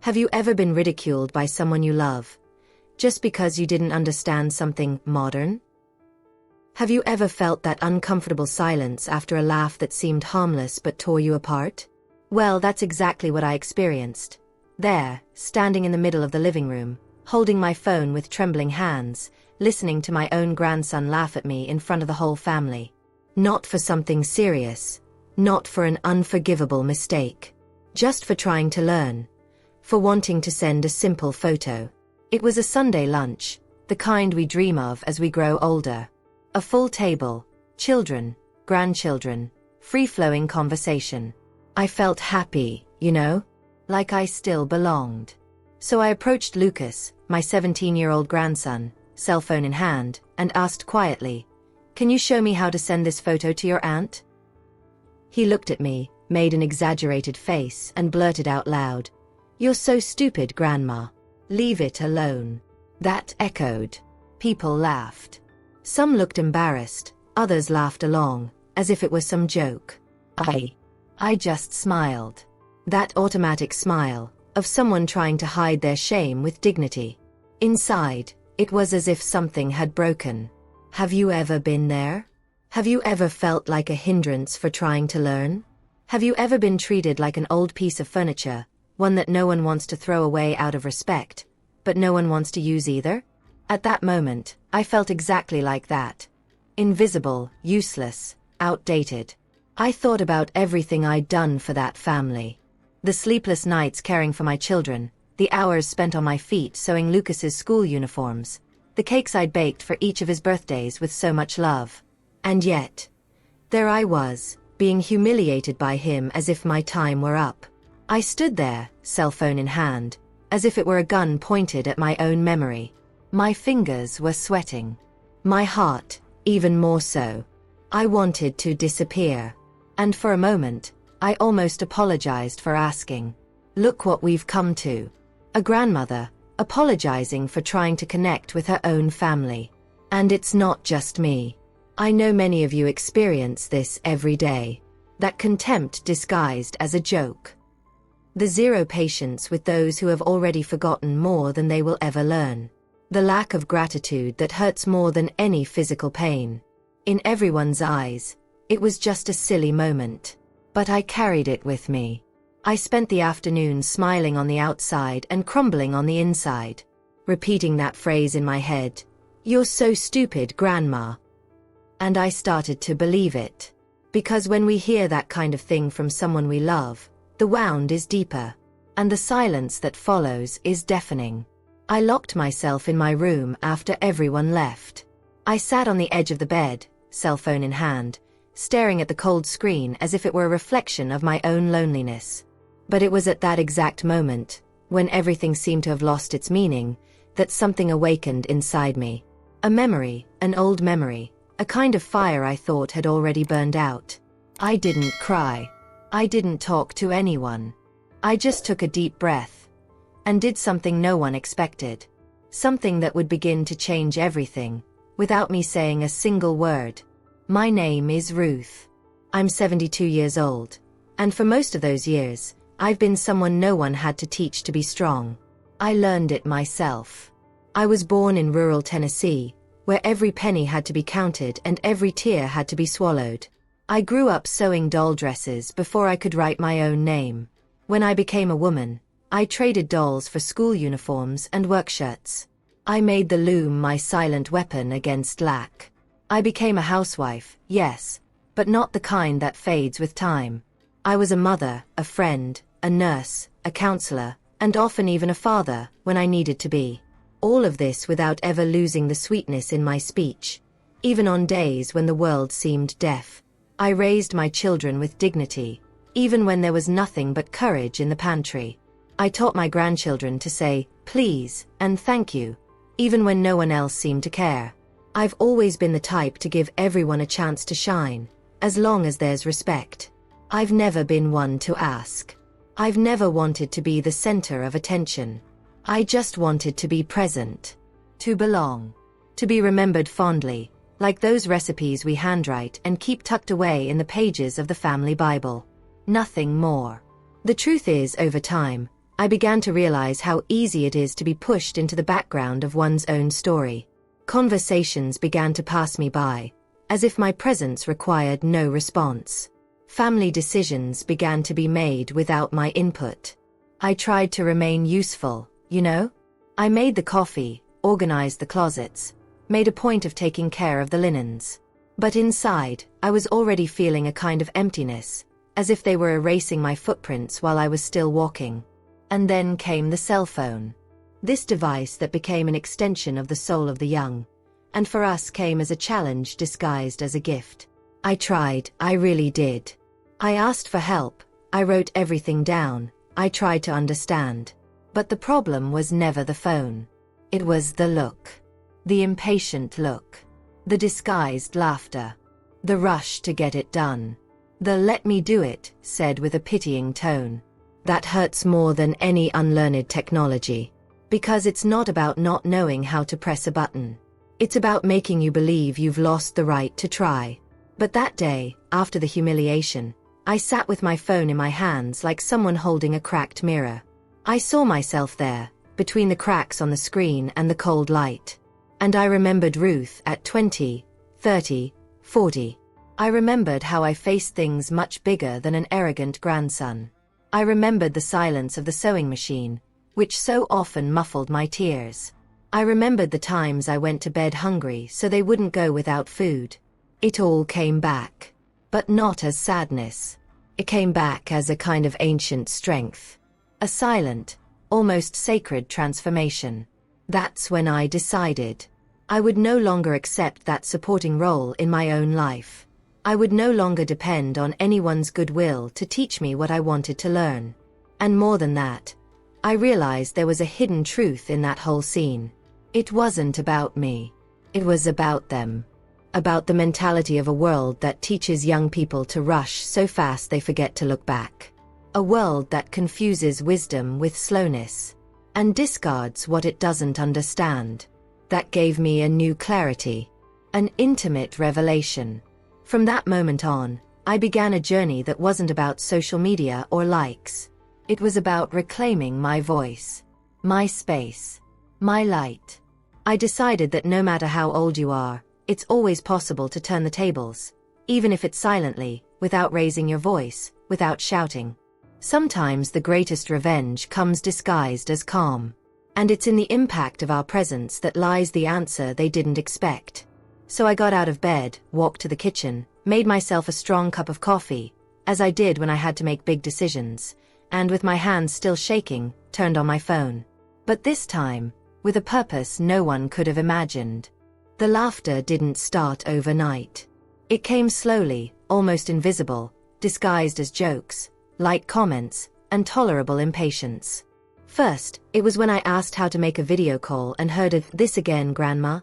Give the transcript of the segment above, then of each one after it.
Have you ever been ridiculed by someone you love, just because you didn't understand something modern? Have you ever felt that uncomfortable silence after a laugh that seemed harmless but tore you apart? Well, that's exactly what I experienced. There, standing in the middle of the living room, holding my phone with trembling hands, listening to my own grandson laugh at me in front of the whole family. Not for something serious, not for an unforgivable mistake. Just for trying to learn. For wanting to send a simple photo. It was a Sunday lunch, the kind we dream of as we grow older. A full table, children, grandchildren, free-flowing conversation. I felt happy, you know? Like I still belonged. So I approached Lucas, my 17-year-old grandson, cell phone in hand, and asked quietly, "Can you show me how to send this photo to your aunt?" He looked at me, made an exaggerated face, and blurted out loud, "You're so stupid, Grandma. Leave it alone." That echoed. People laughed. Some looked embarrassed, others laughed along, as if it was some joke. I just smiled. That automatic smile, of someone trying to hide their shame with dignity. Inside, it was as if something had broken. Have you ever been there? Have you ever felt like a hindrance for trying to learn? Have you ever been treated like an old piece of furniture, one that no one wants to throw away out of respect, but no one wants to use either? At that moment, I felt exactly like that. Invisible, useless, outdated. I thought about everything I'd done for that family. The sleepless nights caring for my children, the hours spent on my feet sewing Lucas's school uniforms, the cakes I'd baked for each of his birthdays with so much love. And yet, there I was, being humiliated by him as if my time were up. I stood there, cell phone in hand, as if it were a gun pointed at my own memory. My fingers were sweating. My heart, even more so. I wanted to disappear. And for a moment, I almost apologized for asking. Look what we've come to. A grandmother, apologizing for trying to connect with her own family. And it's not just me. I know many of you experience this every day. That contempt disguised as a joke. The zero patience with those who have already forgotten more than they will ever learn. The lack of gratitude that hurts more than any physical pain. In everyone's eyes, it was just a silly moment. But I carried it with me. I spent the afternoon smiling on the outside and crumbling on the inside. Repeating that phrase in my head, "You're so stupid, Grandma." And I started to believe it. Because when we hear that kind of thing from someone we love, the wound is deeper. And the silence that follows is deafening. I locked myself in my room after everyone left. I sat on the edge of the bed, cell phone in hand, staring at the cold screen as if it were a reflection of my own loneliness. But it was at that exact moment, when everything seemed to have lost its meaning, that something awakened inside me. A memory, an old memory, a kind of fire I thought had already burned out. I didn't cry. I didn't talk to anyone. I just took a deep breath. And did something no one expected. Something that would begin to change everything, without me saying a single word. My name is Ruth. I'm 72 years old. And for most of those years, I've been someone no one had to teach to be strong. I learned it myself. I was born in rural Tennessee, where every penny had to be counted and every tear had to be swallowed. I grew up sewing doll dresses before I could write my own name. When I became a woman, I traded dolls for school uniforms and work shirts. I made the loom my silent weapon against lack. I became a housewife, yes, but not the kind that fades with time. I was a mother, a friend, a nurse, a counselor, and often even a father when I needed to be. All of this without ever losing the sweetness in my speech, even on days when the world seemed deaf. I raised my children with dignity, even when there was nothing but courage in the pantry. I taught my grandchildren to say, please, and thank you, even when no one else seemed to care. I've always been the type to give everyone a chance to shine, as long as there's respect. I've never been one to ask. I've never wanted to be the center of attention. I just wanted to be present. To belong. To be remembered fondly, like those recipes we handwrite and keep tucked away in the pages of the family Bible. Nothing more. The truth is, over time, I began to realize how easy it is to be pushed into the background of one's own story. Conversations began to pass me by, as if my presence required no response. Family decisions began to be made without my input. I tried to remain useful, you know? I made the coffee, organized the closets, made a point of taking care of the linens. But inside, I was already feeling a kind of emptiness, as if they were erasing my footprints while I was still walking. And then came the cell phone. This device that became an extension of the soul of the young, and for us came as a challenge disguised as a gift. I tried, I really did. I asked for help, I wrote everything down, I tried to understand. But the problem was never the phone. It was the look. The impatient look. The disguised laughter. The rush to get it done. The "let me do it," said with a pitying tone. That hurts more than any unlearned technology. Because it's not about not knowing how to press a button. It's about making you believe you've lost the right to try. But that day, after the humiliation, I sat with my phone in my hands like someone holding a cracked mirror. I saw myself there, between the cracks on the screen and the cold light. And I remembered Ruth at 20, 30, 40. I remembered how I faced things much bigger than an arrogant grandson. I remembered the silence of the sewing machine, which so often muffled my tears. I remembered the times I went to bed hungry so they wouldn't go without food. It all came back. But not as sadness. It came back as a kind of ancient strength. A silent, almost sacred transformation. That's when I decided. I would no longer accept that supporting role in my own life. I would no longer depend on anyone's goodwill to teach me what I wanted to learn. And more than that, I realized there was a hidden truth in that whole scene. It wasn't about me. It was about them. About the mentality of a world that teaches young people to rush so fast they forget to look back. A world that confuses wisdom with slowness, and discards what it doesn't understand. That gave me a new clarity, an intimate revelation. From that moment on, I began a journey that wasn't about social media or likes. It was about reclaiming my voice, my space, my light. I decided that no matter how old you are, it's always possible to turn the tables, even if it's silently, without raising your voice, without shouting. Sometimes the greatest revenge comes disguised as calm. And it's in the impact of our presence that lies the answer they didn't expect. So I got out of bed, walked to the kitchen, made myself a strong cup of coffee, as I did when I had to make big decisions, and with my hands still shaking, turned on my phone. But this time, with a purpose no one could have imagined. The laughter didn't start overnight. It came slowly, almost invisible, disguised as jokes, light comments, and tolerable impatience. First, it was when I asked how to make a video call and heard of "this again, Grandma?"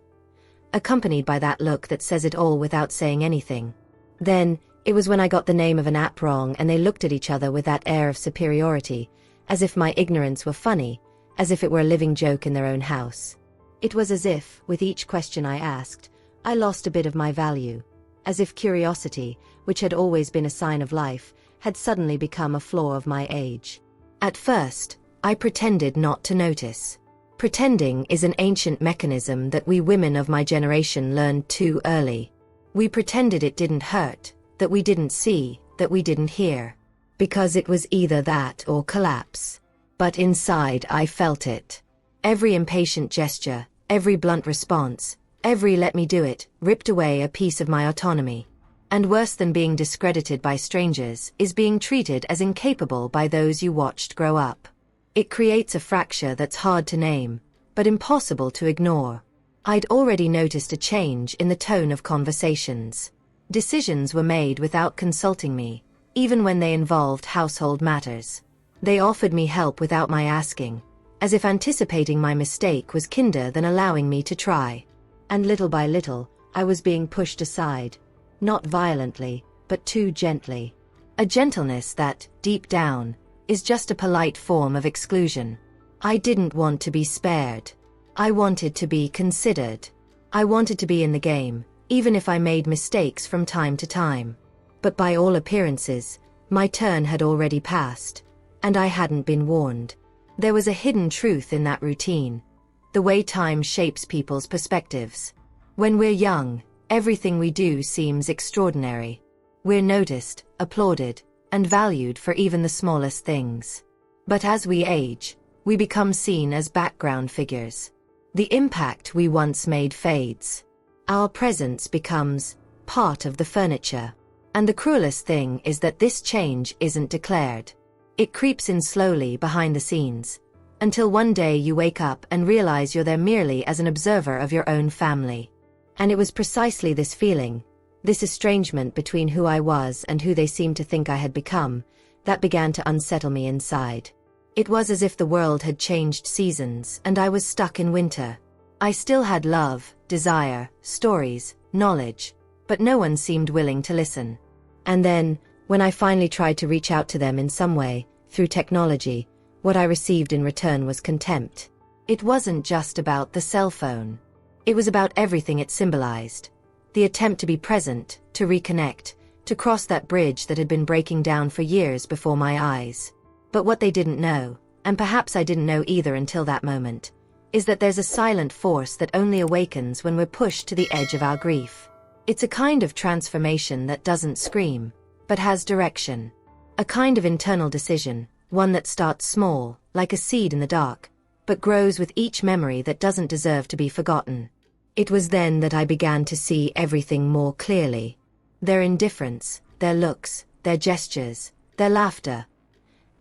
accompanied by that look that says it all without saying anything. Then, it was when I got the name of an app wrong and they looked at each other with that air of superiority, as if my ignorance were funny, as if it were a living joke in their own house. It was as if, with each question I asked, I lost a bit of my value. As if curiosity, which had always been a sign of life, had suddenly become a flaw of my age. At first, I pretended not to notice. Pretending is an ancient mechanism that we women of my generation learned too early. We pretended it didn't hurt, that we didn't see, that we didn't hear. Because it was either that or collapse. But inside I felt it. Every impatient gesture, every blunt response, every "let me do it," ripped away a piece of my autonomy. And worse than being discredited by strangers is being treated as incapable by those you watched grow up. It creates a fracture that's hard to name, but impossible to ignore. I'd already noticed a change in the tone of conversations. Decisions were made without consulting me, even when they involved household matters. They offered me help without my asking, as if anticipating my mistake was kinder than allowing me to try. And little by little, I was being pushed aside. Not violently, but too gently. A gentleness that, deep down, is just a polite form of exclusion. I didn't want to be spared. I wanted to be considered. I wanted to be in the game, even if I made mistakes from time to time. But by all appearances, my turn had already passed, and I hadn't been warned. There was a hidden truth in that routine, the way time shapes people's perspectives. When we're young, everything we do seems extraordinary. We're noticed, applauded, and valued for even the smallest things. But as we age, we become seen as background figures. The impact we once made fades. Our presence becomes part of the furniture. And the cruelest thing is that this change isn't declared. It creeps in slowly behind the scenes, until one day you wake up and realize you're there merely as an observer of your own family. And it was precisely this feeling, this estrangement between who I was and who they seemed to think I had become, that began to unsettle me inside. It was as if the world had changed seasons and I was stuck in winter. I still had love, desire, stories, knowledge, but no one seemed willing to listen. And then, when I finally tried to reach out to them in some way, through technology, what I received in return was contempt. It wasn't just about the cell phone. It was about everything it symbolized. The attempt to be present, to reconnect, to cross that bridge that had been breaking down for years before my eyes. But what they didn't know, and perhaps I didn't know either until that moment, is that there's a silent force that only awakens when we're pushed to the edge of our grief. It's a kind of transformation that doesn't scream, but has direction. A kind of internal decision, one that starts small, like a seed in the dark, but grows with each memory that doesn't deserve to be forgotten. It was then that I began to see everything more clearly. Their indifference, their looks, their gestures, their laughter.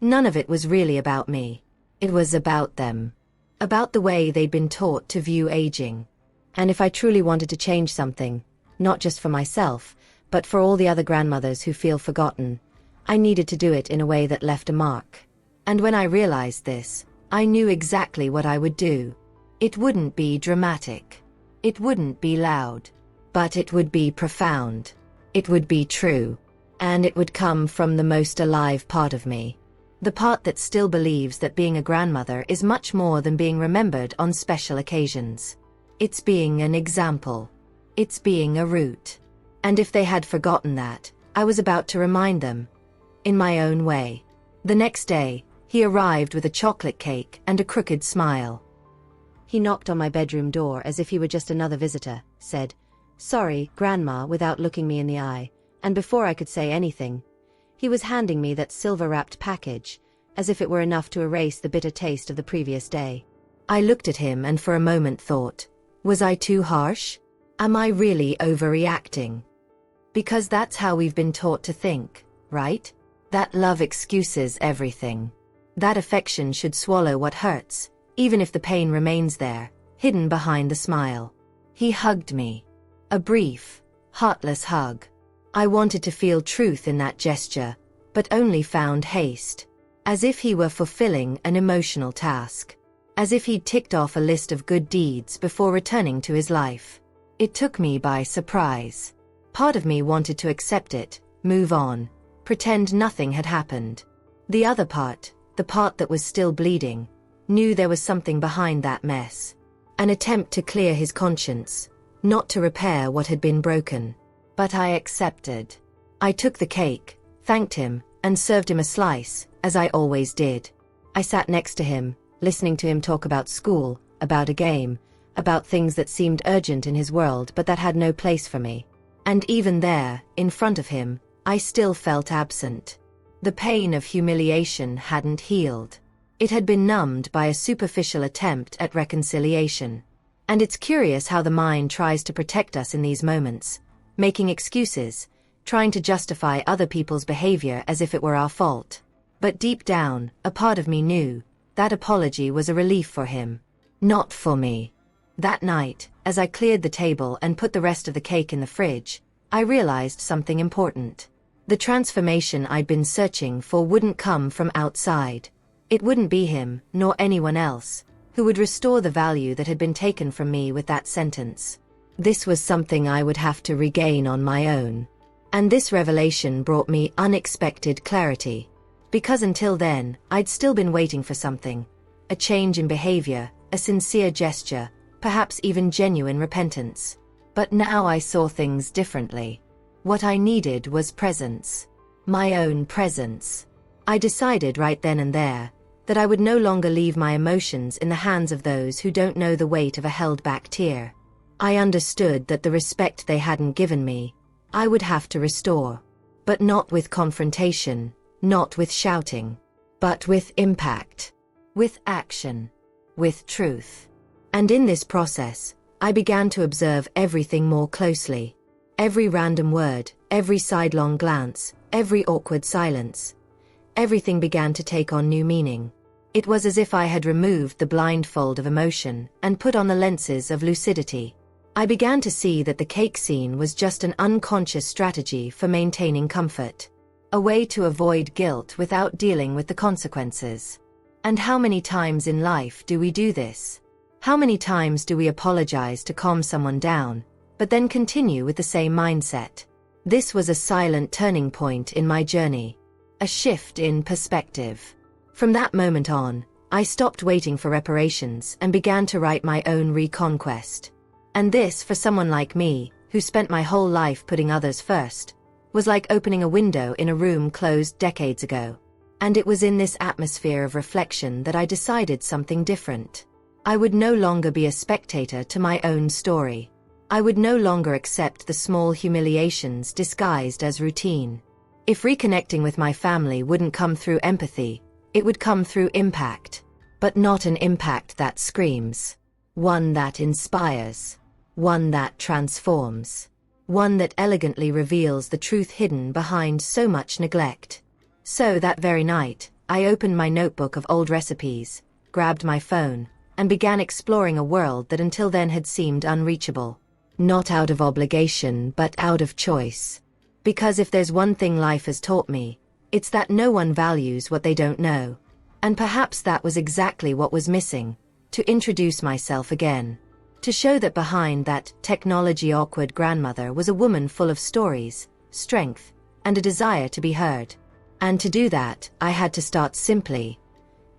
None of it was really about me. It was about them. About the way they'd been taught to view aging. And if I truly wanted to change something, not just for myself, but for all the other grandmothers who feel forgotten, I needed to do it in a way that left a mark. And when I realized this, I knew exactly what I would do. It wouldn't be dramatic. It wouldn't be loud. But it would be profound. It would be true. And it would come from the most alive part of me. The part that still believes that being a grandmother is much more than being remembered on special occasions. It's being an example. It's being a root. And if they had forgotten that, I was about to remind them. In my own way. The next day, he arrived with a chocolate cake and a crooked smile. He knocked on my bedroom door as if he were just another visitor, said, "Sorry, Grandma," without looking me in the eye, and before I could say anything, he was handing me that silver-wrapped package, as if it were enough to erase the bitter taste of the previous day. I looked at him and for a moment thought, was I too harsh? Am I really overreacting? Because that's how we've been taught to think, right? That love excuses everything. That affection should swallow what hurts, even if the pain remains there, hidden behind the smile. He hugged me. A brief, heartless hug. I wanted to feel truth in that gesture, but only found haste. As if he were fulfilling an emotional task. As if he'd ticked off a list of good deeds before returning to his life. It took me by surprise. Part of me wanted to accept it, move on, pretend nothing had happened. The other part, the part that was still bleeding, knew there was something behind that mess. An attempt to clear his conscience, not to repair what had been broken. But I accepted. I took the cake, thanked him, and served him a slice, as I always did. I sat next to him, listening to him talk about school, about a game, about things that seemed urgent in his world but that had no place for me. And even there, in front of him, I still felt absent. The pain of humiliation hadn't healed. It had been numbed by a superficial attempt at reconciliation. And it's curious how the mind tries to protect us in these moments, making excuses, trying to justify other people's behavior as if it were our fault. But deep down, a part of me knew that apology was a relief for him, not for me. That night, as I cleared the table and put the rest of the cake in the fridge, I realized something important. The transformation I'd been searching for wouldn't come from outside. It wouldn't be him, nor anyone else, who would restore the value that had been taken from me with that sentence. This was something I would have to regain on my own. And this revelation brought me unexpected clarity. Because until then, I'd still been waiting for something. A change in behavior, a sincere gesture, perhaps even genuine repentance. But now I saw things differently. What I needed was presence. My own presence. I decided right then and there, that I would no longer leave my emotions in the hands of those who don't know the weight of a held-back tear. I understood that the respect they hadn't given me, I would have to restore. But not with confrontation, not with shouting, but with impact, with action, with truth. And in this process, I began to observe everything more closely. Every random word, every sidelong glance, every awkward silence. Everything began to take on new meaning. It was as if I had removed the blindfold of emotion and put on the lenses of lucidity. I began to see that the cake scene was just an unconscious strategy for maintaining comfort. A way to avoid guilt without dealing with the consequences. And how many times in life do we do this? How many times do we apologize to calm someone down, but then continue with the same mindset? This was a silent turning point in my journey. A shift in perspective. From that moment on, I stopped waiting for reparations and began to write my own reconquest. And this, for someone like me, who spent my whole life putting others first, was like opening a window in a room closed decades ago. And it was in this atmosphere of reflection that I decided something different. I would no longer be a spectator to my own story. I would no longer accept the small humiliations disguised as routine. If reconnecting with my family wouldn't come through empathy, it would come through impact. But not an impact that screams. One that inspires. One that transforms. One that elegantly reveals the truth hidden behind so much neglect. So that very night, I opened my notebook of old recipes, grabbed my phone, and began exploring a world that until then had seemed unreachable. Not out of obligation, but out of choice. Because if there's one thing life has taught me, it's that no one values what they don't know. And perhaps that was exactly what was missing, to introduce myself again. To show that behind that technology-awkward grandmother was a woman full of stories, strength, and a desire to be heard. And to do that, I had to start simply,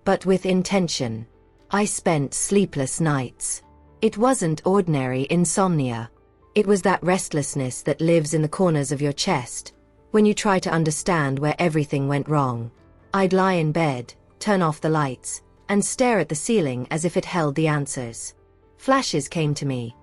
but with intention. I spent sleepless nights. It wasn't ordinary insomnia. It was that restlessness that lives in the corners of your chest, when you try to understand where everything went wrong. I'd lie in bed, turn off the lights, and stare at the ceiling as if it held the answers. Flashes came to me.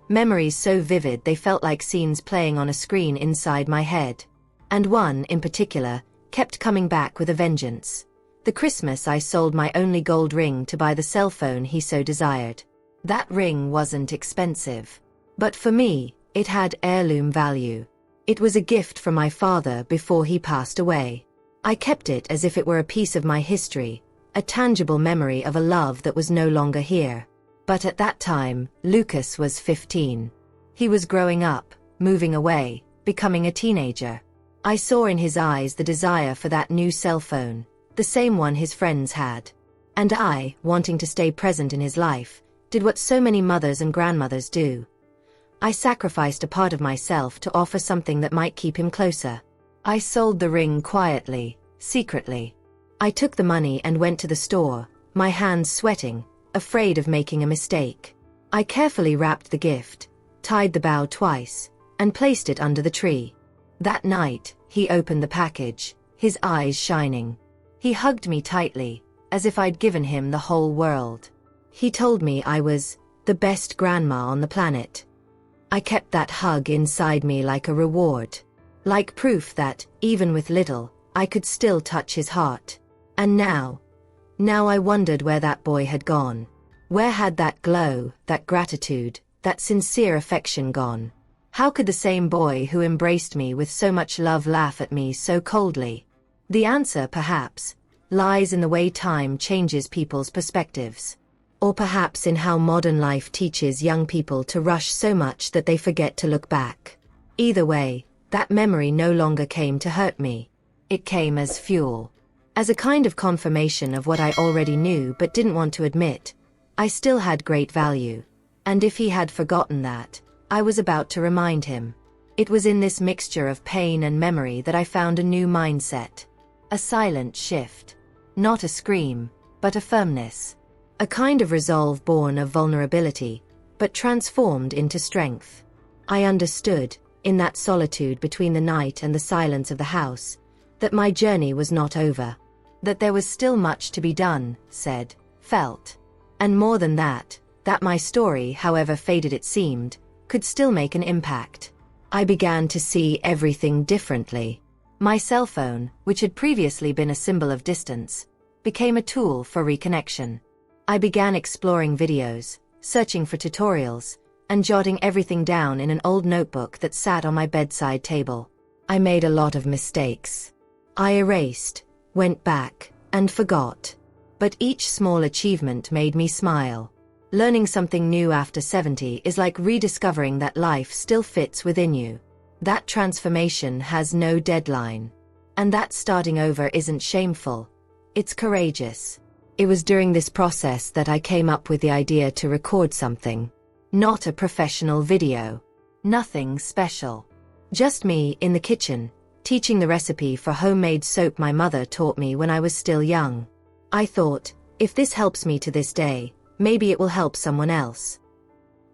Memories so vivid they felt like scenes playing on a screen inside my head. And one, in particular, kept coming back with a vengeance. The Christmas I sold my only gold ring to buy the cell phone he so desired. That ring wasn't expensive. But for me, it had heirloom value. It was a gift from my father before he passed away. I kept it as if it were a piece of my history, a tangible memory of a love that was no longer here. But at that time, Lucas was 15. He was growing up, moving away, becoming a teenager. I saw in his eyes the desire for that new cell phone, the same one his friends had. And I, wanting to stay present in his life, did what so many mothers and grandmothers do. I sacrificed a part of myself to offer something that might keep him closer. I sold the ring quietly, secretly. I took the money and went to the store, my hands sweating, afraid of making a mistake. I carefully wrapped the gift, tied the bow twice, and placed it under the tree. That night, he opened the package, his eyes shining. He hugged me tightly, as if I'd given him the whole world. He told me I was the best grandma on the planet. I kept that hug inside me like a reward, like proof that, even with little, I could still touch his heart. And now I wondered where that boy had gone. Where had that glow, that gratitude, that sincere affection gone? How could the same boy who embraced me with so much love laugh at me so coldly? The answer, perhaps, lies in the way time changes people's perspectives. Or perhaps in how modern life teaches young people to rush so much that they forget to look back. Either way, that memory no longer came to hurt me. It came as fuel. As a kind of confirmation of what I already knew but didn't want to admit. I still had great value. And if he had forgotten that, I was about to remind him. It was in this mixture of pain and memory that I found a new mindset. A silent shift. Not a scream, but a firmness. A kind of resolve born of vulnerability, but transformed into strength. I understood, in that solitude between the night and the silence of the house, that my journey was not over. That there was still much to be done, said, felt. And more than that, that my story, however faded it seemed, could still make an impact. I began to see everything differently. My cell phone, which had previously been a symbol of distance, became a tool for reconnection. I began exploring videos, searching for tutorials, and jotting everything down in an old notebook that sat on my bedside table. I made a lot of mistakes. I erased, went back, and forgot. But each small achievement made me smile. Learning something new after 70 is like rediscovering that life still fits within you. That transformation has no deadline. And that starting over isn't shameful. It's courageous. It was during this process that I came up with the idea to record something. Not a professional video. Nothing special. Just me in the kitchen, teaching the recipe for homemade soap my mother taught me when I was still young. I thought, if this helps me to this day, maybe it will help someone else.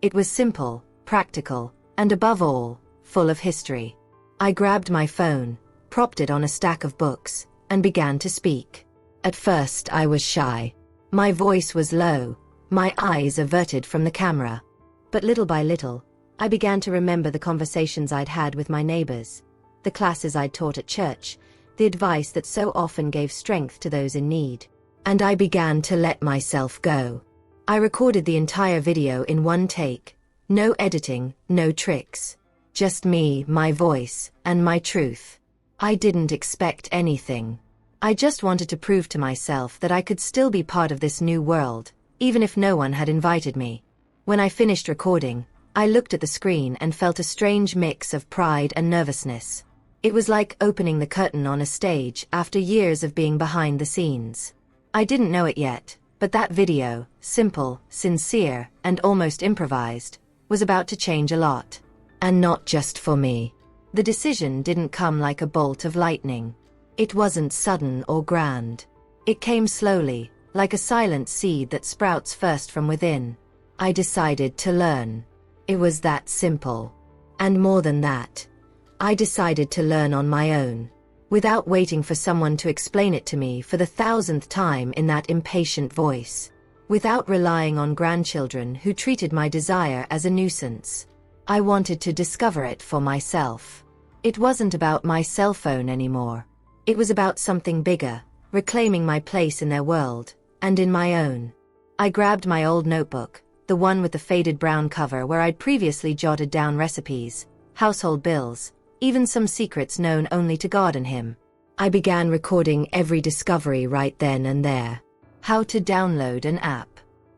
It was simple, practical, and above all, full of history. I grabbed my phone, propped it on a stack of books, and began to speak. At first I was shy. My voice was low, my eyes averted from the camera. But little by little, I began to remember the conversations I'd had with my neighbors, the classes I'd taught at church, the advice that so often gave strength to those in need. And I began to let myself go. I recorded the entire video in one take. No editing, no tricks. Just me, my voice, and my truth. I didn't expect anything. I just wanted to prove to myself that I could still be part of this new world, even if no one had invited me. When I finished recording, I looked at the screen and felt a strange mix of pride and nervousness. It was like opening the curtain on a stage after years of being behind the scenes. I didn't know it yet, but that video, simple, sincere, and almost improvised, was about to change a lot. And not just for me. The decision didn't come like a bolt of lightning. It wasn't sudden or grand. It came slowly, like a silent seed that sprouts first from within. I decided to learn. It was that simple. And more than that, I decided to learn on my own, without waiting for someone to explain it to me for the 1,000th time in that impatient voice, without relying on grandchildren who treated my desire as a nuisance. I wanted to discover it for myself. It wasn't about my cell phone anymore. It was about something bigger, reclaiming my place in their world, and in my own. I grabbed my old notebook, the one with the faded brown cover where I'd previously jotted down recipes, household bills, even some secrets known only to God and him. I began recording every discovery right then and there. How to download an app.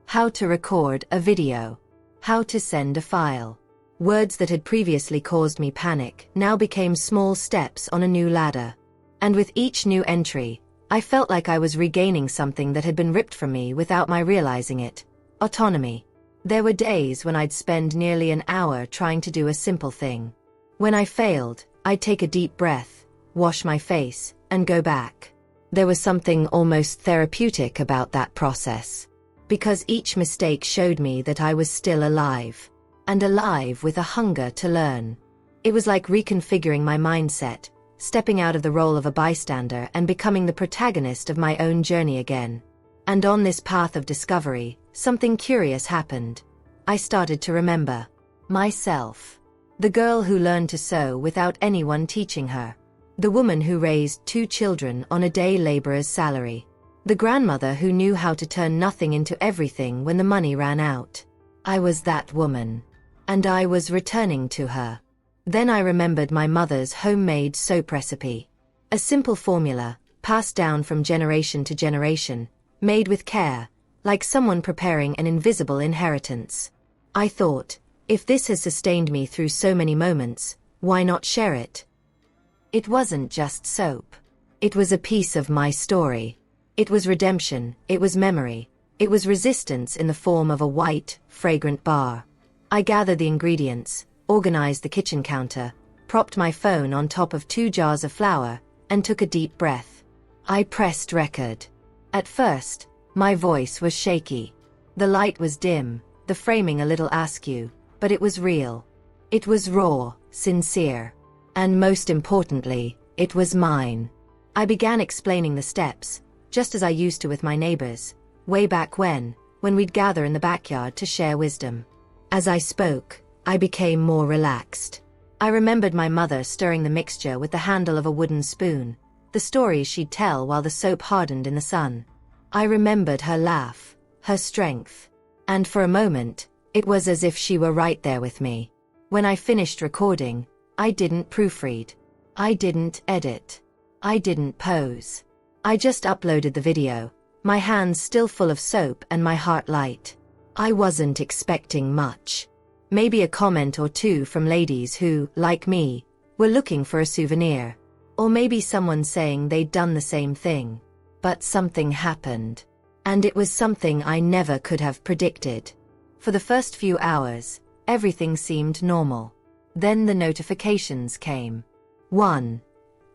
How to record a video. How to send a file. Words that had previously caused me panic now became small steps on a new ladder. And with each new entry, I felt like I was regaining something that had been ripped from me without my realizing it. Autonomy. There were days when I'd spend nearly an hour trying to do a simple thing. When I failed, I'd take a deep breath, wash my face, and go back. There was something almost therapeutic about that process. Because each mistake showed me that I was still alive. And alive with a hunger to learn. It was like reconfiguring my mindset, stepping out of the role of a bystander and becoming the protagonist of my own journey again. And on this path of discovery, something curious happened. I started to remember myself. The girl who learned to sew without anyone teaching her. The woman who raised 2 children on a day laborer's salary. The grandmother who knew how to turn nothing into everything when the money ran out. I was that woman. And I was returning to her. Then I remembered my mother's homemade soap recipe. A simple formula, passed down from generation to generation, made with care, like someone preparing an invisible inheritance. I thought, if this has sustained me through so many moments, why not share it? It wasn't just soap. It was a piece of my story. It was redemption, it was memory, it was resistance in the form of a white, fragrant bar. I gathered the ingredients, organized the kitchen counter, propped my phone on top of 2 jars of flour, and took a deep breath. I pressed record. At first, my voice was shaky. The light was dim, the framing a little askew, but it was real. It was raw, sincere. And most importantly, it was mine. I began explaining the steps, just as I used to with my neighbors, way back when we'd gather in the backyard to share wisdom. As I spoke, I became more relaxed. I remembered my mother stirring the mixture with the handle of a wooden spoon, the stories she'd tell while the soap hardened in the sun. I remembered her laugh, her strength. And for a moment, it was as if she were right there with me. When I finished recording, I didn't proofread. I didn't edit. I didn't pose. I just uploaded the video, my hands still full of soap and my heart light. I wasn't expecting much. Maybe a comment or two from ladies who, like me, were looking for a souvenir. Or maybe someone saying they'd done the same thing. But something happened. And it was something I never could have predicted. For the first few hours, everything seemed normal. Then the notifications came. 1,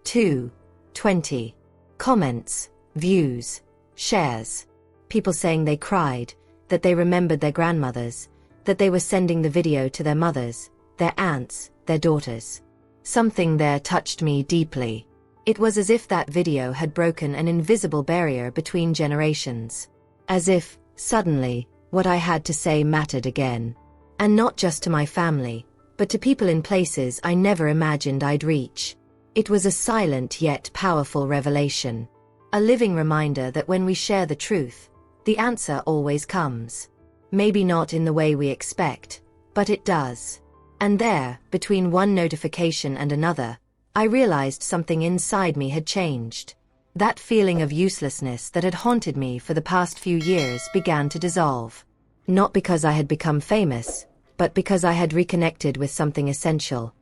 2, 20. Comments, views, shares. People saying they cried, that they remembered their grandmothers, that they were sending the video to their mothers, their aunts, their daughters. Something there touched me deeply. It was as if that video had broken an invisible barrier between generations. As if, suddenly, what I had to say mattered again. And not just to my family, but to people in places I never imagined I'd reach. It was a silent yet powerful revelation. A living reminder that when we share the truth, the answer always comes. Maybe not in the way we expect, but it does. And there, between one notification and another, I realized something inside me had changed. That feeling of uselessness that had haunted me for the past few years began to dissolve. Not because I had become famous, but because I had reconnected with something essential.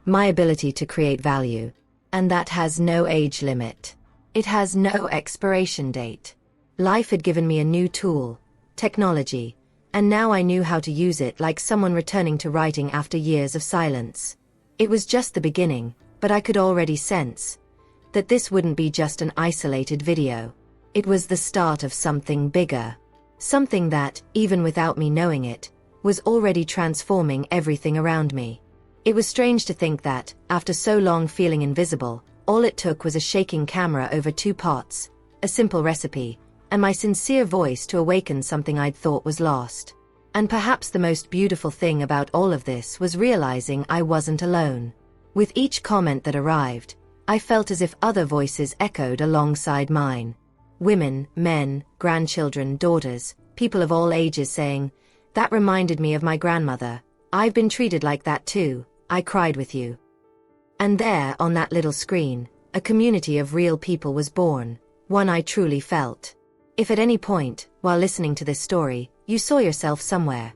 My ability to create value. And that has no age limit. It has no expiration date. Life had given me a new tool, technology, and now I knew how to use it like someone returning to writing after years of silence. It was just the beginning, but I could already sense that this wouldn't be just an isolated video. It was the start of something bigger. Something that, even without me knowing it, was already transforming everything around me. It was strange to think that, after so long feeling invisible, all it took was a shaking camera over 2 pots, a simple recipe, and my sincere voice to awaken something I'd thought was lost. And perhaps the most beautiful thing about all of this was realizing I wasn't alone. With each comment that arrived, I felt as if other voices echoed alongside mine. Women, men, grandchildren, daughters, people of all ages saying, "That reminded me of my grandmother. I've been treated like that too. I cried with you." And there, on that little screen, a community of real people was born, one I truly felt. If at any point, while listening to this story, you saw yourself somewhere,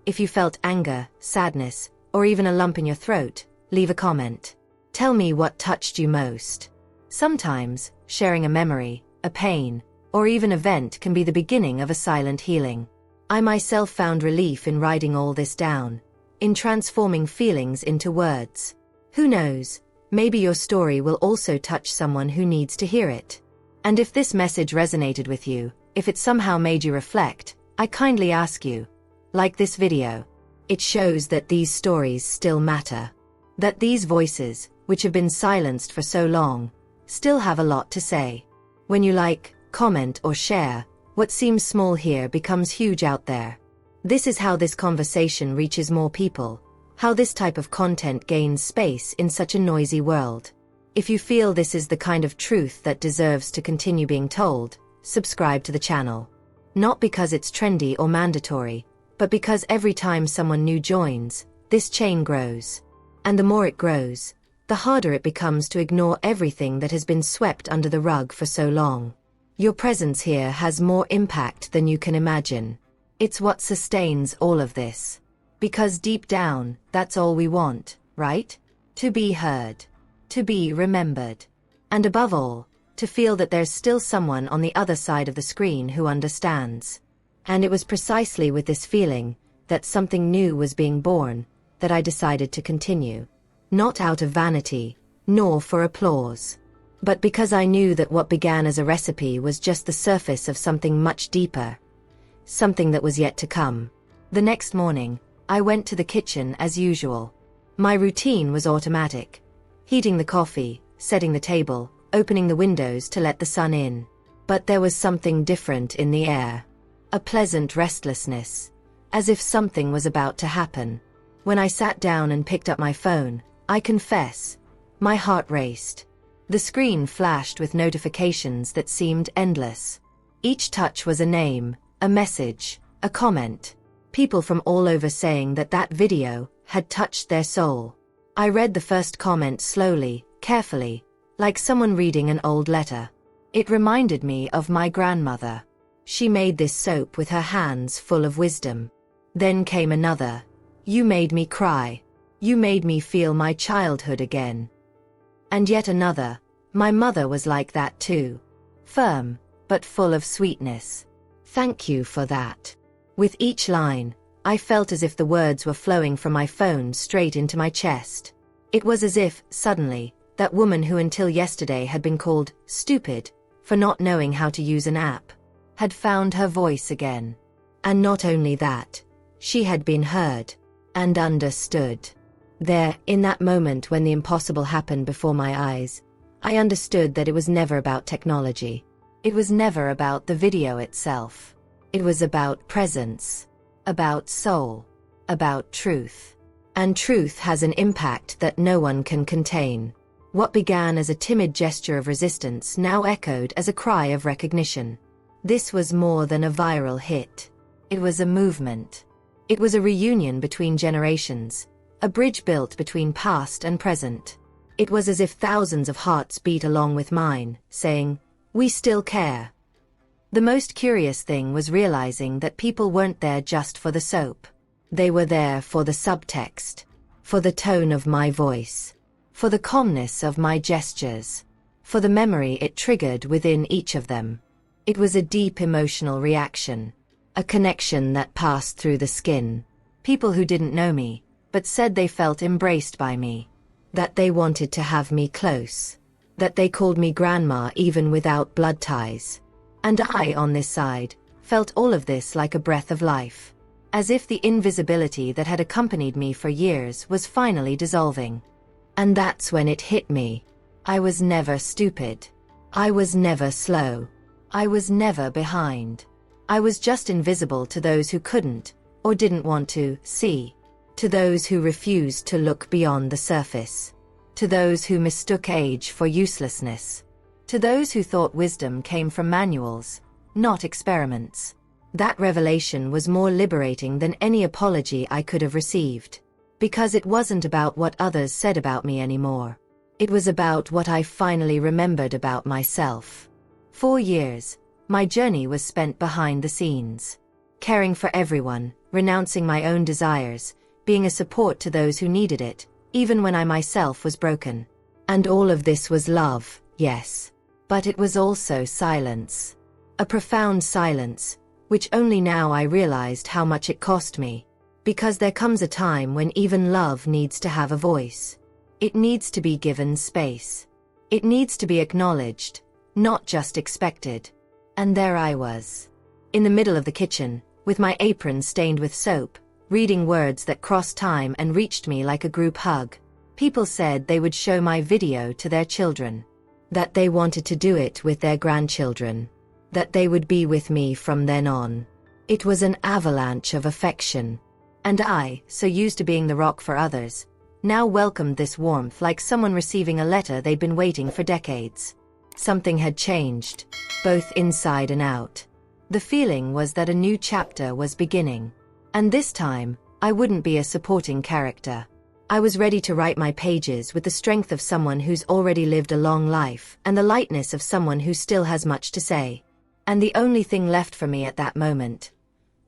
if you felt anger, sadness, or even a lump in your throat, leave a comment. Tell me what touched you most. Sometimes, sharing a memory, a pain, or even a vent can be the beginning of a silent healing. I myself found relief in writing all this down, in transforming feelings into words. Who knows, maybe your story will also touch someone who needs to hear it. And if this message resonated with you, if it somehow made you reflect, I kindly ask you, like this video. It shows that these stories still matter. That these voices, which have been silenced for so long, still have a lot to say. When you like, comment, or share, what seems small here becomes huge out there. This is how this conversation reaches more people, how this type of content gains space in such a noisy world. If you feel this is the kind of truth that deserves to continue being told, subscribe to the channel. Not because it's trendy or mandatory, but because every time someone new joins, this chain grows. And the more it grows, the harder it becomes to ignore everything that has been swept under the rug for so long. Your presence here has more impact than you can imagine. It's what sustains all of this. Because deep down, that's all we want, right? To be heard. To be remembered. And above all, to feel that there's still someone on the other side of the screen who understands. And it was precisely with this feeling, that something new was being born, that I decided to continue. Not out of vanity, nor for applause. But because I knew that what began as a recipe was just the surface of something much deeper. Something that was yet to come. The next morning, I went to the kitchen as usual. My routine was automatic. Heating the coffee, setting the table, opening the windows to let the sun in. But there was something different in the air. A pleasant restlessness, as if something was about to happen. When I sat down and picked up my phone, I confess, my heart raced. The screen flashed with notifications that seemed endless. Each touch was a name, a message, a comment. People from all over saying that that video had touched their soul. I read the first comment slowly, carefully, like someone reading an old letter. It reminded me of my grandmother. She made this soap with her hands full of wisdom. Then came another. You made me cry. You made me feel my childhood again. And yet another. My mother was like that too. Firm, but full of sweetness. Thank you for that. With each line, I felt as if the words were flowing from my phone straight into my chest. It was as if, suddenly, that woman who until yesterday had been called stupid for not knowing how to use an app, had found her voice again. And not only that, she had been heard and understood. There, in that moment when the impossible happened before my eyes, I understood that it was never about technology. It was never about the video itself. It was about presence, about soul, about truth. And truth has an impact that no one can contain. What began as a timid gesture of resistance now echoed as a cry of recognition. This was more than a viral hit. It was a movement. It was a reunion between generations, a bridge built between past and present. It was as if thousands of hearts beat along with mine, saying, "We still care." The most curious thing was realizing that people weren't there just for the soap. They were there for the subtext, for the tone of my voice, for the calmness of my gestures, for the memory it triggered within each of them. It was a deep emotional reaction, a connection that passed through the skin. People who didn't know me, but said they felt embraced by me, that they wanted to have me close, that they called me grandma even without blood ties. And I, on this side, felt all of this like a breath of life, as if the invisibility that had accompanied me for years was finally dissolving. And that's when it hit me. I was never stupid. I was never slow. I was never behind. I was just invisible to those who couldn't, or didn't want to, see. To those who refused to look beyond the surface. To those who mistook age for uselessness. To those who thought wisdom came from manuals, not experiments. That revelation was more liberating than any apology I could have received. Because it wasn't about what others said about me anymore. It was about what I finally remembered about myself. 4 years, my journey was spent behind the scenes. Caring for everyone, renouncing my own desires, being a support to those who needed it, even when I myself was broken. And all of this was love, yes. But it was also silence. A profound silence, which only now I realized how much it cost me. Because there comes a time when even love needs to have a voice. It needs to be given space. It needs to be acknowledged, not just expected. And there I was, in the middle of the kitchen, with my apron stained with soap, reading words that crossed time and reached me like a group hug. People said they would show my video to their children. That they wanted to do it with their grandchildren. That they would be with me from then on. It was an avalanche of affection. And I, so used to being the rock for others, now welcomed this warmth like someone receiving a letter they'd been waiting for decades. Something had changed, both inside and out. The feeling was that a new chapter was beginning. And this time, I wouldn't be a supporting character. I was ready to write my pages with the strength of someone who's already lived a long life and the lightness of someone who still has much to say. And the only thing left for me at that moment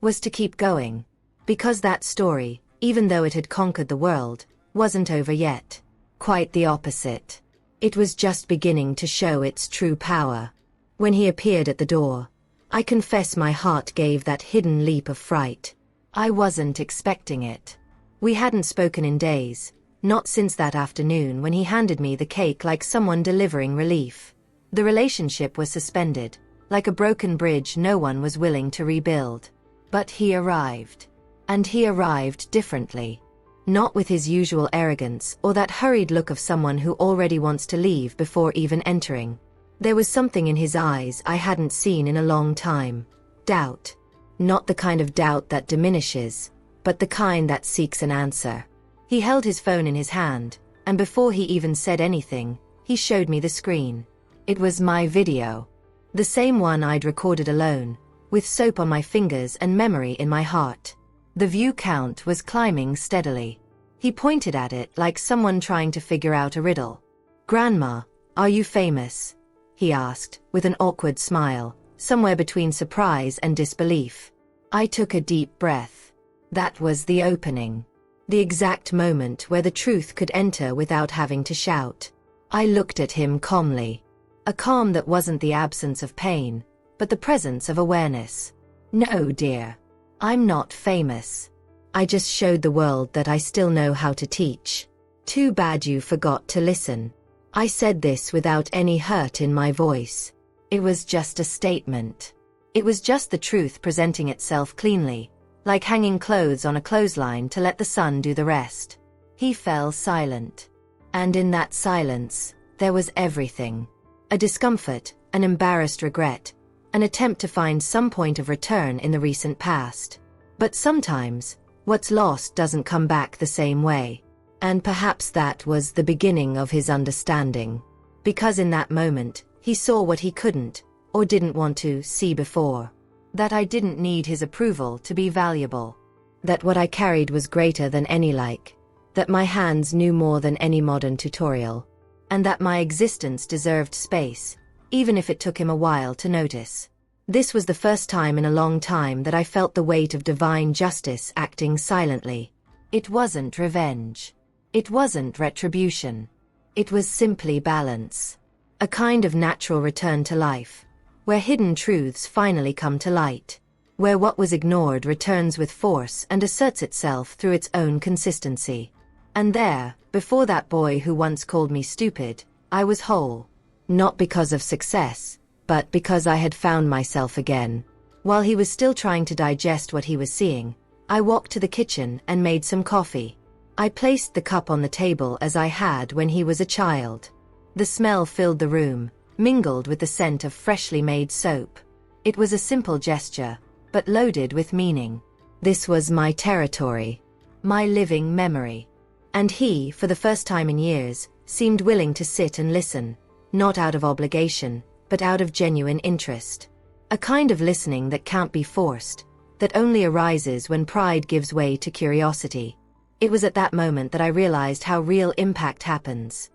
was to keep going. Because that story, even though it had conquered the world, wasn't over yet. Quite the opposite. It was just beginning to show its true power. When he appeared at the door, I confess my heart gave that hidden leap of fright. I wasn't expecting it. We hadn't spoken in days, not since that afternoon when he handed me the cake like someone delivering relief. The relationship was suspended, like a broken bridge no one was willing to rebuild. But he arrived. And he arrived differently. Not with his usual arrogance or that hurried look of someone who already wants to leave before even entering. There was something in his eyes I hadn't seen in a long time. Doubt. Not the kind of doubt that diminishes, but the kind that seeks an answer. He held his phone in his hand, and before he even said anything, he showed me the screen. It was my video. The same one I'd recorded alone, with soap on my fingers and memory in my heart. The view count was climbing steadily. He pointed at it like someone trying to figure out a riddle. "Grandma, are you famous?" he asked, with an awkward smile, somewhere between surprise and disbelief. I took a deep breath. That was the opening. The exact moment where the truth could enter without having to shout. I looked at him calmly. A calm that wasn't the absence of pain, but the presence of awareness. "No, dear. I'm not famous. I just showed the world that I still know how to teach. Too bad you forgot to listen." I said this without any hurt in my voice. It was just a statement. It was just the truth presenting itself cleanly, like hanging clothes on a clothesline to let the sun do the rest. He fell silent. And in that silence, there was everything. A discomfort, an embarrassed regret, an attempt to find some point of return in the recent past. But sometimes, what's lost doesn't come back the same way. And perhaps that was the beginning of his understanding. Because in that moment, he saw what he couldn't, or didn't want to, see before. That I didn't need his approval to be valuable. That what I carried was greater than any like. That my hands knew more than any modern tutorial. And that my existence deserved space, even if it took him a while to notice. This was the first time in a long time that I felt the weight of divine justice acting silently. It wasn't revenge. It wasn't retribution. It was simply balance. A kind of natural return to life, where hidden truths finally come to light. Where what was ignored returns with force and asserts itself through its own consistency. And there, before that boy who once called me stupid, I was whole. Not because of success, but because I had found myself again. While he was still trying to digest what he was seeing, I walked to the kitchen and made some coffee. I placed the cup on the table as I had when he was a child. The smell filled the room, mingled with the scent of freshly made soap. It was a simple gesture, but loaded with meaning. This was my territory, my living memory. And he, for the first time in years, seemed willing to sit and listen, not out of obligation, but out of genuine interest. A kind of listening that can't be forced, that only arises when pride gives way to curiosity. It was at that moment that I realized how real impact happens.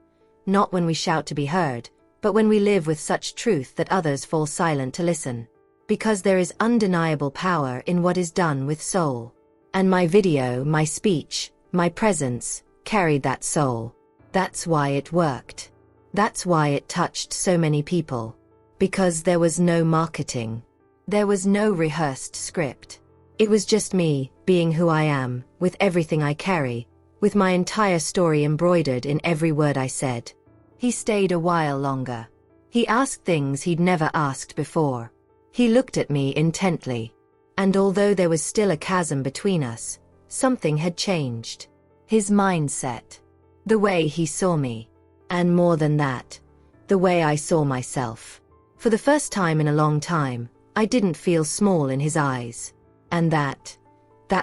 Not when we shout to be heard, but when we live with such truth that others fall silent to listen. Because there is undeniable power in what is done with soul. And my video, my speech, my presence, carried that soul. That's why it worked. That's why it touched so many people. Because there was no marketing. There was no rehearsed script. It was just me, being who I am, with everything I carry, with my entire story embroidered in every word I said. He stayed a while longer. He asked things he'd never asked before. He looked at me intently. And although there was still a chasm between us, something had changed. His mindset. The way he saw me. And more than that, the way I saw myself. For the first time in a long time, I didn't feel small in his eyes. And that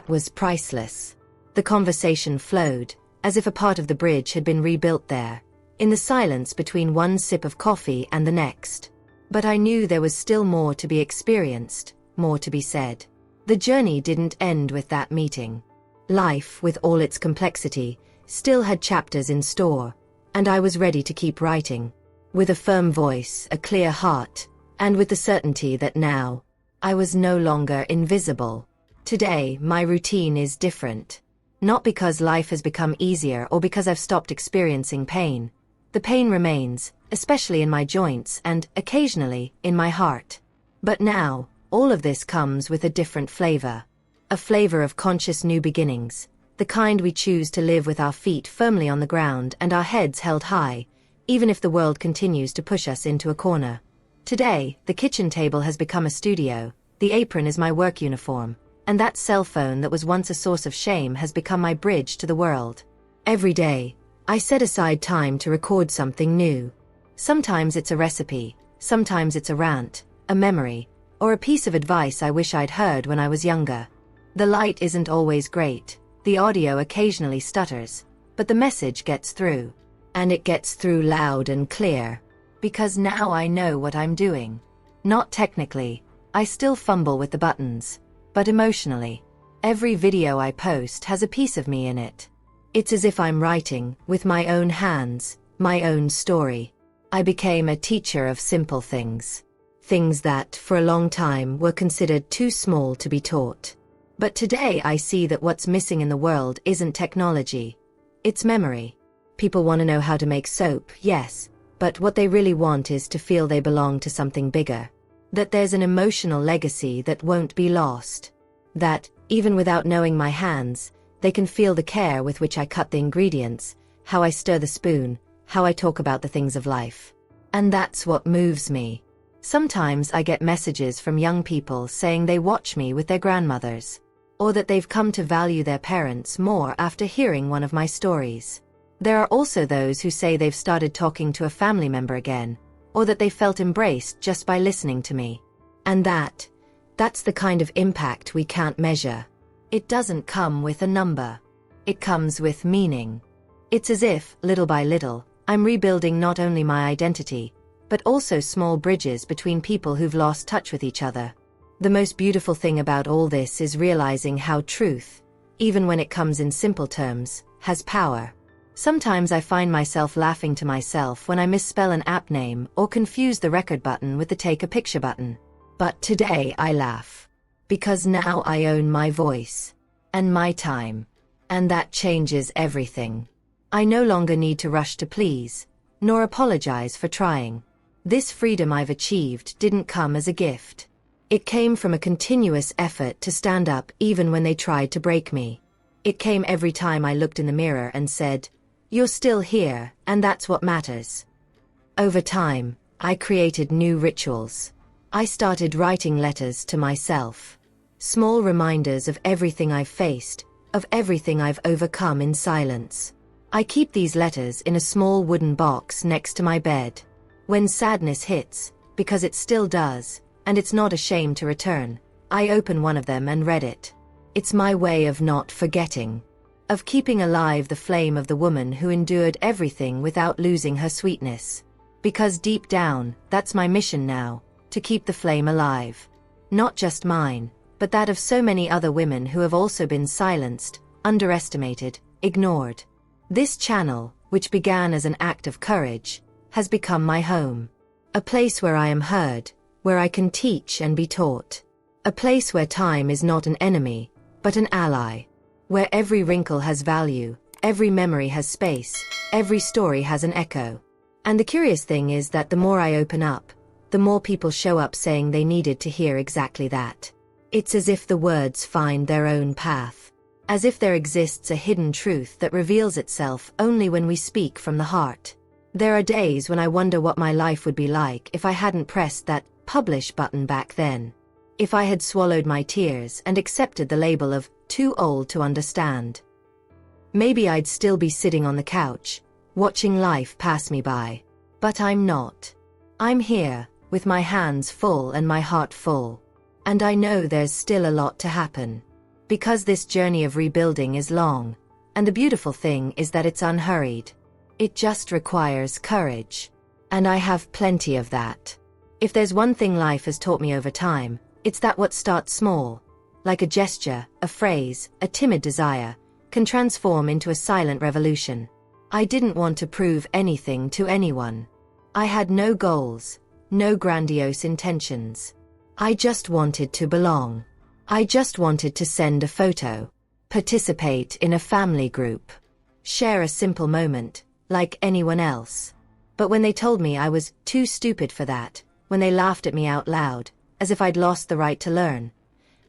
was priceless. The conversation flowed, as if a part of the bridge had been rebuilt there, in the silence between one sip of coffee and the next. But I knew there was still more to be experienced, more to be said. The journey didn't end with that meeting. Life, with all its complexity, still had chapters in store, and I was ready to keep writing. With a firm voice, a clear heart, and with the certainty that now, I was no longer invisible. Today, my routine is different. Not because life has become easier or because I've stopped experiencing pain. The pain remains, especially in my joints and, occasionally, in my heart. But now, all of this comes with a different flavor. A flavor of conscious new beginnings, the kind we choose to live with our feet firmly on the ground and our heads held high, even if the world continues to push us into a corner. Today, the kitchen table has become a studio, the apron is my work uniform, and that cell phone that was once a source of shame has become my bridge to the world. Every day, I set aside time to record something new. Sometimes it's a recipe, Sometimes it's a rant, a memory, or a piece of advice I wish I'd heard when I was younger. The light isn't always great, the audio occasionally stutters, but the message gets through. And it gets through loud and clear. Because now I know what I'm doing. Not technically, I still fumble with the buttons, but emotionally. Every video I post has a piece of me in it. It's as if I'm writing, with my own hands, my own story. I became a teacher of simple things. Things that, for a long time, were considered too small to be taught. But today I see that what's missing in the world isn't technology. It's memory. People want to know how to make soap, yes, but what they really want is to feel they belong to something bigger. That there's an emotional legacy that won't be lost. That, even without knowing my hands, they can feel the care with which I cut the ingredients, how I stir the spoon, how I talk about the things of life. And that's what moves me. Sometimes I get messages from young people saying they watch me with their grandmothers, or that they've come to value their parents more after hearing one of my stories. There are also those who say they've started talking to a family member again, or that they felt embraced just by listening to me. And that's the kind of impact we can't measure. It doesn't come with a number. It comes with meaning. It's as if, little by little, I'm rebuilding not only my identity, but also small bridges between people who've lost touch with each other. The most beautiful thing about all this is realizing how truth, even when it comes in simple terms, has power. Sometimes I find myself laughing to myself when I misspell an app name or confuse the record button with the take a picture button. But today I laugh. Because now I own my voice. And my time. And that changes everything. I no longer need to rush to please, nor apologize for trying. This freedom I've achieved didn't come as a gift. It came from a continuous effort to stand up even when they tried to break me. It came every time I looked in the mirror and said, "You're still here, and that's what matters." Over time, I created new rituals. I started writing letters to myself. Small reminders of everything I've faced, of everything I've overcome in silence. I keep these letters in a small wooden box next to my bed. When sadness hits, because it still does, and it's not a shame to return, I open one of them and read it. It's my way of not forgetting. Of keeping alive the flame of the woman who endured everything without losing her sweetness. Because deep down, that's my mission now, to keep the flame alive. Not just mine, but that of so many other women who have also been silenced, underestimated, ignored. This channel, which began as an act of courage, has become my home. A place where I am heard, where I can teach and be taught. A place where time is not an enemy, but an ally. Where every wrinkle has value, every memory has space, every story has an echo. And the curious thing is that the more I open up, the more people show up saying they needed to hear exactly that. It's as if the words find their own path. As if there exists a hidden truth that reveals itself only when we speak from the heart. There are days when I wonder what my life would be like if I hadn't pressed that publish button back then. If I had swallowed my tears and accepted the label of too old to understand. Maybe I'd still be sitting on the couch, watching life pass me by. But I'm not. I'm here, with my hands full and my heart full. And I know there's still a lot to happen. Because this journey of rebuilding is long, and the beautiful thing is that it's unhurried. It just requires courage. And I have plenty of that. If there's one thing life has taught me over time, it's that what starts small, like a gesture, a phrase, a timid desire, can transform into a silent revolution. I didn't want to prove anything to anyone. I had no goals, no grandiose intentions. I just wanted to belong. I just wanted to send a photo, participate in a family group, share a simple moment, like anyone else. But when they told me I was too stupid for that, when they laughed at me out loud, as if I'd lost the right to learn,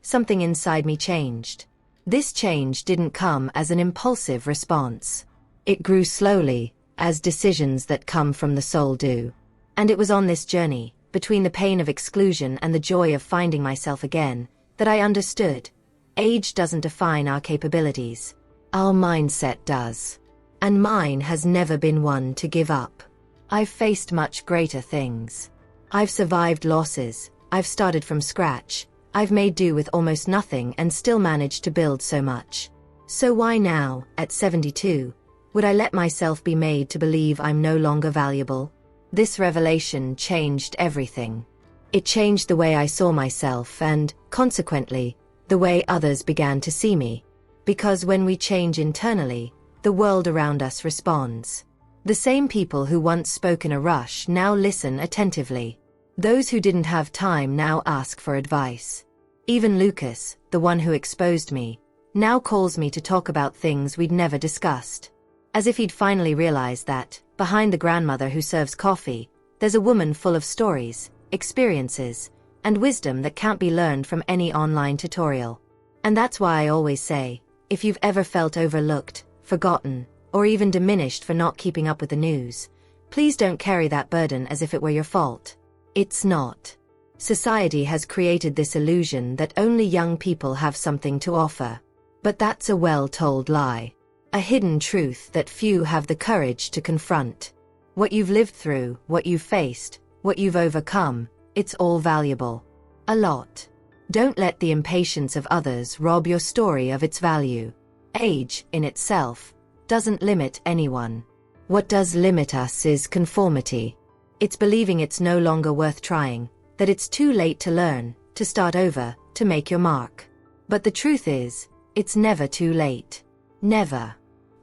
something inside me changed. This change didn't come as an impulsive response. It grew slowly, as decisions that come from the soul do. And it was on this journey, between the pain of exclusion and the joy of finding myself again, that I understood. Age doesn't define our capabilities. Our mindset does. And mine has never been one to give up. I've faced much greater things. I've survived losses, I've started from scratch, I've made do with almost nothing and still managed to build so much. So why now, at 72, would I let myself be made to believe I'm no longer valuable? This revelation changed everything. It changed the way I saw myself and, consequently, the way others began to see me. Because when we change internally, the world around us responds. The same people who once spoke in a rush now listen attentively. Those who didn't have time now ask for advice. Even Lucas, the one who exposed me, now calls me to talk about things we'd never discussed. As if he'd finally realized that, behind the grandmother who serves coffee, there's a woman full of stories, experiences, and wisdom that can't be learned from any online tutorial. And that's why I always say, if you've ever felt overlooked, forgotten, or even diminished for not keeping up with the news, please don't carry that burden as if it were your fault. It's not. Society has created this illusion that only young people have something to offer. But that's a well-told lie. A hidden truth that few have the courage to confront. What you've lived through, what you've faced, what you've overcome, it's all valuable. A lot. Don't let the impatience of others rob your story of its value. Age, in itself, doesn't limit anyone. What does limit us is conformity. It's believing it's no longer worth trying, that it's too late to learn, to start over, to make your mark. But the truth is, it's never too late. Never.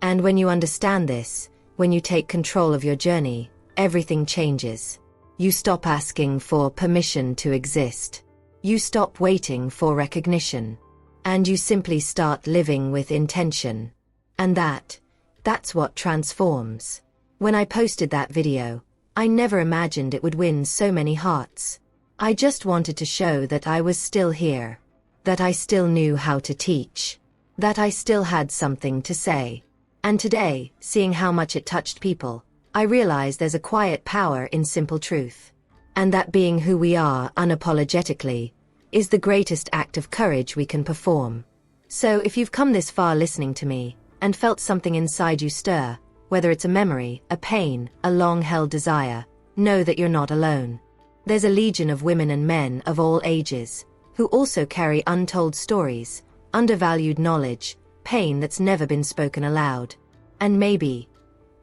And when you understand this, when you take control of your journey, everything changes. You stop asking for permission to exist. You stop waiting for recognition. And you simply start living with intention. And that's what transforms. When I posted that video, I never imagined it would win so many hearts. I just wanted to show that I was still here. That I still knew how to teach. That I still had something to say. And today, seeing how much it touched people, I realize there's a quiet power in simple truth. And that being who we are unapologetically is the greatest act of courage we can perform. So if you've come this far listening to me, and felt something inside you stir, whether it's a memory, a pain, a long-held desire, know that you're not alone. There's a legion of women and men of all ages, who also carry untold stories, undervalued knowledge, pain that's never been spoken aloud. And maybe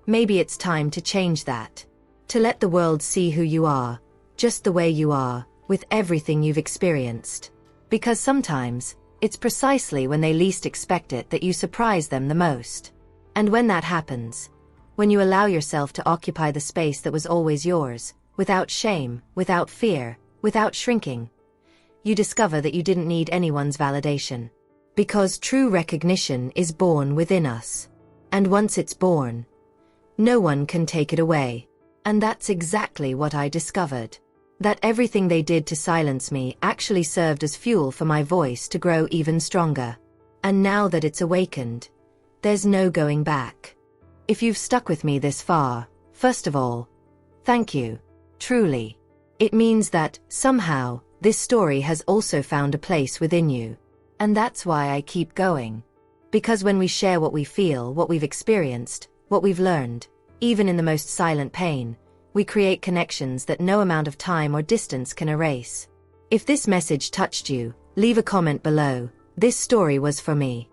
it's time to change that. To let the world see who you are, just the way you are, with everything you've experienced. Because sometimes, it's precisely when they least expect it that you surprise them the most. And when that happens, when you allow yourself to occupy the space that was always yours, without shame, without fear, without shrinking, you discover that you didn't need anyone's validation. Because true recognition is born within us. And once it's born, no one can take it away. And that's exactly what I discovered. That everything they did to silence me actually served as fuel for my voice to grow even stronger. And now that it's awakened, there's no going back. If you've stuck with me this far, first of all, thank you. Truly. It means that, somehow, this story has also found a place within you. And that's why I keep going. Because when we share what we feel, what we've experienced, what we've learned, even in the most silent pain, we create connections that no amount of time or distance can erase. If this message touched you, leave a comment below. This story was for me.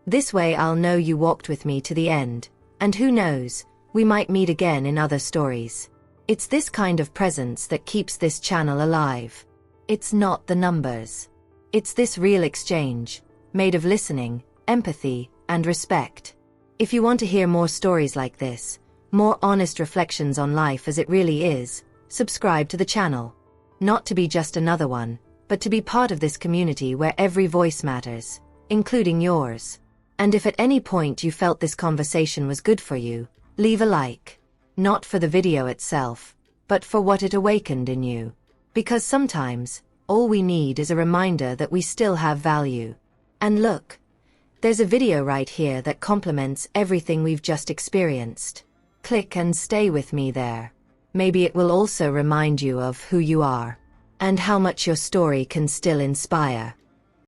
This way I'll know you walked with me to the end, and who knows, we might meet again in other stories. It's this kind of presence that keeps this channel alive. It's not the numbers. It's this real exchange, made of listening, empathy, and respect. If you want to hear more stories like this, more honest reflections on life as it really is, subscribe to the channel. Not to be just another one, but to be part of this community where every voice matters, including yours. And if at any point you felt this conversation was good for you, leave a like. Not for the video itself, but for what it awakened in you. Because sometimes, all we need is a reminder that we still have value. And look, there's a video right here that complements everything we've just experienced. Click and stay with me there. Maybe it will also remind you of who you are, and how much your story can still inspire.